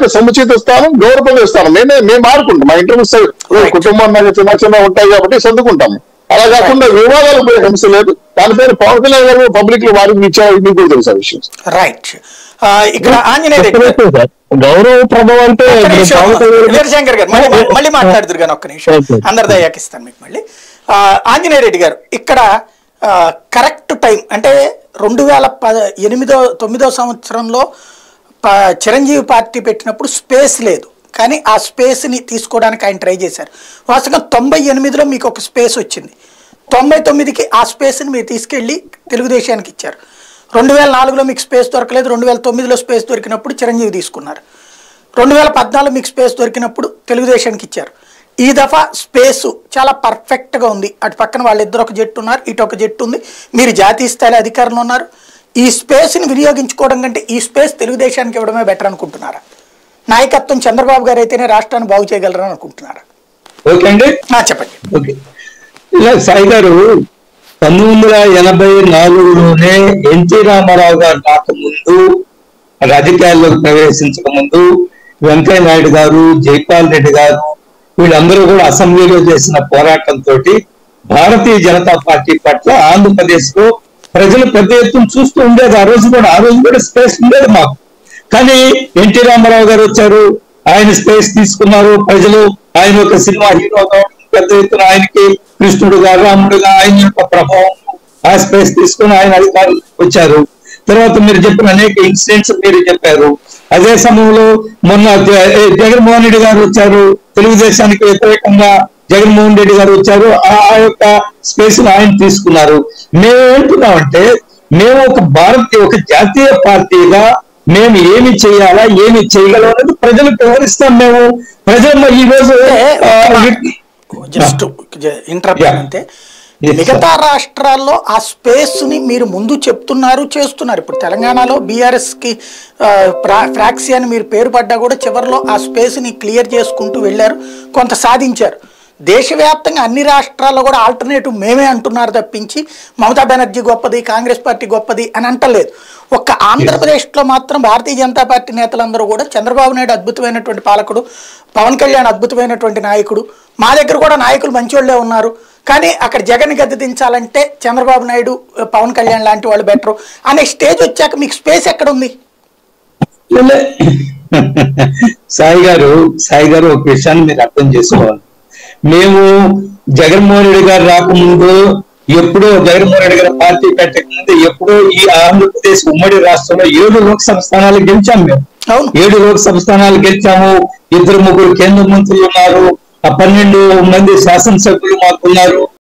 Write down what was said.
అక్కడ సముచిత స్థానం గౌరవ స్థానం మేము ఆడుకుంటాం. మా ఇంటర్ కుటుంబం చిన్న చిన్న ఉంటాయి కాబట్టి సర్దుకుంటాము. అలా కాకుండా వివాదాలు పోయే హింస లేదు. దాని పేరు పవన్ కళ్యాణ్ గారు పబ్లిక్ లో వారికి ఇచ్చారు, మీకు కూడా తెలుసు ఆ విషయం. రైట్. ఇక్కడ ఆంజనేయ గౌరవ ప్రభావం అంటే వీరశంకర్ గారు మళ్ళీ మాట్లాడుతురు కానీ ఒక్క నిమిషం అందరి దయాకి ఇస్తాను మీకు మళ్ళీ. ఆంజనేయ రెడ్డి గారు ఇక్కడ కరెక్ట్ టైం అంటే 2009 సంవత్సరంలో చిరంజీవి పార్టీ పెట్టినప్పుడు స్పేస్ లేదు, కానీ ఆ స్పేస్ని తీసుకోవడానికి ఆయన ట్రై చేశారు. వాస్తవంగా 98లో మీకు ఒక స్పేస్ వచ్చింది, 99కి ఆ స్పేస్ని మీరు తీసుకెళ్ళి తెలుగుదేశానికి ఇచ్చారు. 2004లో మీకు స్పేస్ దొరకలేదు, 2009లో స్పేస్ దొరికినప్పుడు చిరంజీవి తీసుకున్నారు. 2014 మీకు స్పేస్ దొరికినప్పుడు తెలుగుదేశానికి ఇచ్చారు. ఈ దఫా స్పేసు చాలా పర్ఫెక్ట్గా ఉంది. అటు పక్కన వాళ్ళిద్దరు ఒక జట్టు ఉన్నారు, ఇటు ఒక జట్టు ఉంది, మీరు జాతీయ స్థాయిలో అధికారంలో ఉన్నారు. ఈ స్పేస్ని వినియోగించుకోవడం కంటే ఈ స్పేస్ తెలుగుదేశానికి ఇవ్వడమే బెటర్ అనుకుంటున్నారా? నాయకత్వం చంద్రబాబు గారు అయితేనే రాష్ట్రాన్ని బాగు చేయగలరని అనుకుంటున్నారా? ఓకే అండి, చెప్పండి. ఓకే, ఇలా సాయి గారు 1984లోనే ఎన్టీ రామారావు గారు రాకముందు, రాజకీయాల్లోకి ప్రవేశించక ముందు వెంకయ్య నాయుడు గారు, జైపాల్ రెడ్డి గారు వీళ్ళందరూ కూడా అసెంబ్లీలో చేసిన పోరాటంతో భారతీయ జనతా పార్టీ పట్ల ఆంధ్రప్రదేశ్ లో ప్రజలు పెద్ద ఎత్తున చూస్తూ ఉండేది. ఆ రోజు కూడా స్పేస్ ఉండేది మాకు. కానీ ఎన్టీ రామారావు గారు వచ్చారు, ఆయన స్పేస్ తీసుకున్నారు. ప్రజలు ఆయన ఒక సినిమా హీరోగా పెద్ద ఎత్తున ఆయనకి కృష్ణుడుగా, రాముడుగా ఆయన యొక్క ప్రభావం, ఆ స్పేస్ తీసుకుని ఆయన అధికారులు వచ్చారు. తర్వాత మీరు చెప్పిన అనేక ఇన్సిడెంట్స్ మీరు చెప్పారు. అదే సమయంలో మొన్న జగన్మోహన్ రెడ్డి గారు వచ్చారు, తెలుగుదేశానికి వ్యతిరేకంగా జగన్మోహన్ రెడ్డి గారు వచ్చారు, ఆ యొక్క స్పేస్ ఆయన తీసుకున్నారు. మేమేంటున్నామంటే మేము ఒక జాతీయ పార్టీగా మేము ఏమి చేయాలా, ఏమి చేయగలం అనేది ప్రజలకు వివరిస్తాం. మేము ప్రజలు ఈ రోజు జస్ట్ ఇంటరప్షన్ అంతే. మిగతా రాష్ట్రాల్లో ఆ స్పేస్ ని మీరు ముందు చెప్తున్నారు, చేస్తున్నారు. ఇప్పుడు తెలంగాణలో బీఆర్ఎస్ కి ఫ్రాక్సీ అని మీరు పేరు పడ్డా కూడా చివరిలో ఆ స్పేస్ ని క్లియర్ చేసుకుంటూ వెళ్ళారు, కొంత సాధించారు. దేశవ్యాప్తంగా అన్ని రాష్ట్రాల్లో కూడా ఆల్టర్నేటివ్ మేమే అంటున్నారు తప్పించి మమతా బెనర్జీ గొప్పది, కాంగ్రెస్ పార్టీ గొప్పది అని అంటలేదు. ఒక్క ఆంధ్రప్రదేశ్లో మాత్రం భారతీయ జనతా పార్టీ నేతలందరూ కూడా చంద్రబాబు నాయుడు అద్భుతమైనటువంటి పాలకుడు, పవన్ కళ్యాణ్ అద్భుతమైనటువంటి నాయకుడు, మా దగ్గర కూడా నాయకులు మంచోళ్లే ఉన్నారు, కానీ అక్కడ జగన్ గద్దె దించాలంటే చంద్రబాబు నాయుడు, పవన్ కళ్యాణ్ లాంటి వాళ్ళు బెటరు అనే స్టేజ్ వచ్చాక మీకు స్పేస్ ఎక్కడ ఉంది? సాయి గారు ఒక విషయాన్ని మీరు అర్థం చేసుకోవాలి. మేము జగన్మోహన్ రెడ్డి గారు రాకముందు, ఎప్పుడో జగన్మోహన్ రెడ్డి గారు పార్టీ పెట్టకముందు ఎప్పుడో ఈ ఆంధ్రప్రదేశ్ ఉమ్మడి రాష్ట్రంలో 7 లోక్సభ స్థానాలు గెలిచాము. మేము 7 లోక్సభ స్థానాలు గెలిచాము. 2-3 కేంద్ర మంత్రులు ఉన్నారు, 12 మంది శాసనసభ్యులు మాకున్నారు.